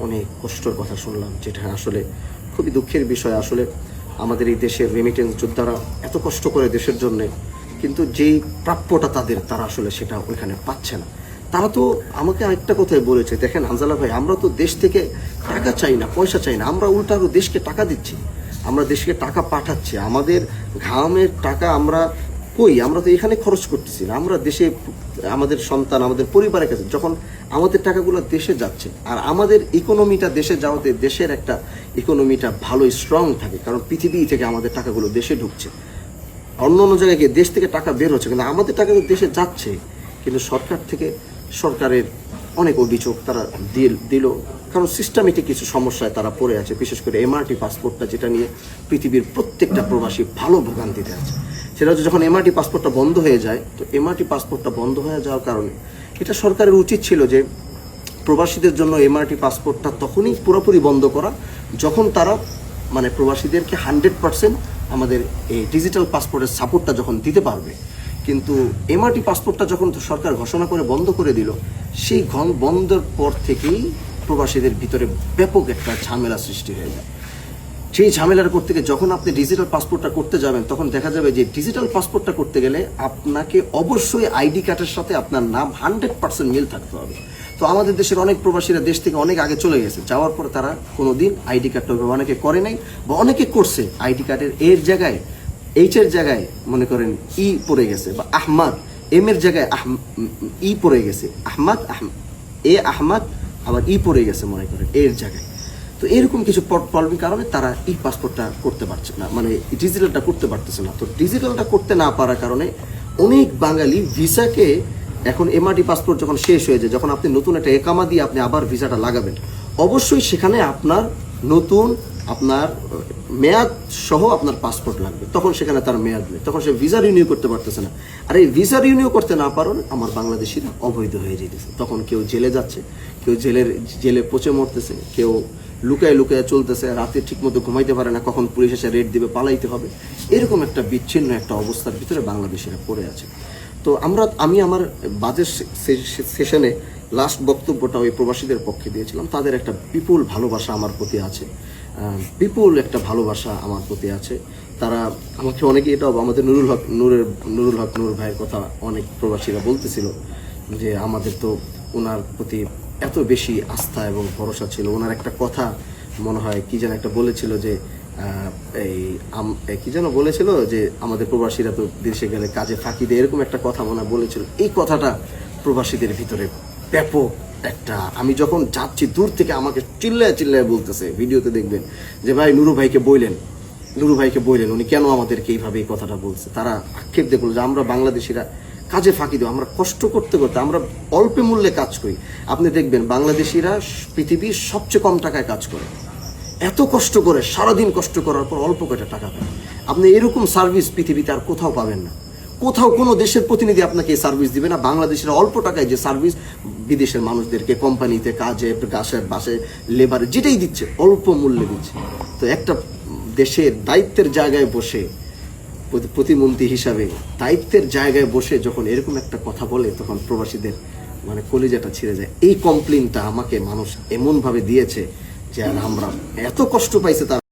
অনেক কষ্টের কথা শুনলাম, যেটা আসলে খুবই দুঃখের বিষয়। আসলে আমাদের এই দেশের রেমিটেন্স যোদ্ধারা এত কষ্ট করে দেশের জন্য, কিন্তু যেই প্রাপ্যটা তারা আসলে সেটা ওইখানে পাচ্ছে না। তারা তো আমাকে আরেকটা কথাই বলেছে, দেখেন হানজালা ভাই, আমরা তো দেশ থেকে টাকা চাই না, পয়সা চাই না, আমরা উল্টা আরো দেশকে টাকা দিচ্ছি, আমরা দেশকে টাকা পাঠাচ্ছি, আমাদের ঘামের টাকা আমরা আমরা তো এখানে খরচ করতেছি না, আমরা দেশে আমাদের সন্তান, আমাদের পরিবারের কাছে যখন আমাদের টাকাগুলো দেশে যাচ্ছে, আর আমাদের ইকোনমিটা দেশে যাওয়াতে দেশের একটা ইকোনমিটা ভালো স্ট্রং থাকে, কারণ পৃথিবী থেকে আমাদের টাকাগুলো দেশে ঢুকছে। অন্য অন্য জায়গায় গিয়ে দেশ থেকে টাকা বের হচ্ছে, কিন্তু আমাদের টাকা তো দেশে যাচ্ছে। কিন্তু সরকারের অনেক অভিযোগ তারা দিল, কারণ সিস্টেমেটিক কিছু সমস্যায় তারা পড়ে আছে, বিশেষ করে এমআরটি পাসপোর্টটা, যেটা নিয়ে পৃথিবীর প্রত্যেকটা প্রবাসী ভালো ভোগান্তিতে আছে। সেটা হচ্ছে যখন এমআরটি পাসপোর্টটা বন্ধ হয়ে যায়, তো এমআরটি পাসপোর্টটা বন্ধ হয়ে যাওয়ার কারণে এটা সরকারের উচিত ছিল যে প্রবাসীদের জন্য এমআরটি পাসপোর্টটা তখনই পুরোপুরি বন্ধ করা, যখন তারা প্রবাসীদেরকে 100% আমাদের এই ডিজিটাল পাসপোর্টের সাপোর্টটা যখন দিতে পারবে। কিন্তু এমআরটি পাসপোর্টটা যখন সরকার ঘোষণা করে বন্ধ করে দিল, সেই বন্ধের পর থেকেই প্রবাসীদের ভিতরে ব্যাপক একটা ঝামেলা সৃষ্টি হয়ে যায়। সেই ঝামেলার করতে গিয়ে যখন আপনি ডিজিটাল পাসপোর্টটা করতে যাবেন, তখন দেখা যাবে যে ডিজিটাল পাসপোর্টটা করতে গেলে আপনাকে অবশ্যই আইডি কার্ডের সাথে আপনার নাম 100% মিল থাকতে হবে। তো আমাদের দেশের অনেক প্রবাসীরা দেশ থেকে অনেক আগে চলে গেছে, যাওয়ার পরে তারা কোনোদিন আইডি কার্ডটা অনেকে করে নাই, বা অনেকে করছে আইডি কার্ডের এর জায়গায় এইচ এর জায়গায় মনে করেন ই পড়ে গেছে, বা আহমাদ, এম এর জায়গায় ই পড়ে গেছে, আহমাদ আহমাদ আবার ই পড়ে গেছে মনে করেন এর জায়গায়। তো এরকম কিছু প্রবলেমের কারণে তারা ই পাসপোর্টটা করতে পারছে না, ডিজিটালটা করতে পারতেছে না। তো ডিজিটালটা করতে না পারার কারণে অনেক বাঙালি ভিসাকে এখন এমআরটি পাসপোর্ট যখন শেষ হয়ে যায়, যখন আপনি নতুন একটা একামা দিয়ে আপনি আবার ভিসাটা লাগাবেন, অবশ্যই সেখানে আপনার নতুন মেয়াদ সহ আপনার পাসপোর্ট লাগবে। তখন সেখানে তার মেয়াদ নেই, তখন সে ভিসা রিনিউ করতে পারতেছে না। আর এই ভিসা রিনিউ করতে না পারুন আমার বাংলাদেশিরা অবৈধ হয়ে যেতেছে। তখন কেউ জেলে যাচ্ছে, কেউ জেলে পচে মরতেছে, কেউ লুকায় চলতেছে, রাতে ঠিক মতো ঘুমাইতে পারে না, কখন পুলিশ এসে রেড দিবে, পালাইতে হবে। এরকম একটা বিচ্ছিন্ন একটা অবস্থার ভিতরে বাংলাদেশিরা পড়ে আছে। তো আমি আমার বাজেট সেশনে লাস্ট বক্তব্যটা ওই প্রবাসীদের পক্ষে দিয়েছিলাম। তাদের একটা বিপুল ভালোবাসা আমার প্রতি আছে, বিপুল একটা ভালোবাসা আমার প্রতি আছে। তারা আমাকে অনেকে, এটাও আমাদের নুরুল হক নূর ভাইয়ের কথা অনেক প্রবাসীরা বলতেছিল যে আমাদের তো ওনার প্রতি এত বেশি আস্থা এবং ভরসা ছিল। ওনার একটা কথা মনে হয় কি যেন একটা বলেছিল যে কি যেন বলেছিল যে আমাদের প্রবাসীরা তো দেশে গেলে কাজে ফাঁকি দেয়, এরকম একটা কথা মনে বলেছিল। এই কথাটা প্রবাসীদের ভিতরে ব্যাপক একটা, আমি যখন যাচ্ছি দূর থেকে আমাকে চিল্লায় বলতেছে, ভিডিওতে দেখবেন যে ভাই নুরু ভাইকে বললেন উনি কেন আমাদেরকে এইভাবে এই কথাটা বলছে। তারা আক্ষেপ দেখলো যে আমরা বাংলাদেশিরা কাজে ফাঁকি দেবো, আমরা কষ্ট করতে আমরা অল্প মূল্যে কাজ করি। আপনি দেখবেন বাংলাদেশিরা পৃথিবীর সবচেয়ে কম টাকায় কাজ করে, এত কষ্ট করে সারাদিন কষ্ট করার পর অল্প কয়টা টাকা পায়। আপনি এরকম সার্ভিস পৃথিবীতে আর কোথাও পাবেন না, কোথাও কোনো দেশের প্রতিনিধি আপনাকে এই সার্ভিস দিবে না। বাংলাদেশের অল্প টাকায় যে সার্ভিস বিদেশের মানুষদেরকে কোম্পানিতে কাজে গাছের বাসে লেবারে যেটাই দিচ্ছে অল্প মূল্যে দিচ্ছে। তো একটা দেশের দায়িত্বের জায়গায় বসে, প্রতিমন্ত্রী হিসাবে দায়িত্বের জায়গায় বসে যখন এরকম একটা কথা বলে, তখন প্রবাসীদের কলিজাটা ছিঁড়ে যায়। এই কমপ্লেনটা আমাকে মানুষ এমনভাবে দিয়েছে যে আমরা এত কষ্ট পাইছে তারা।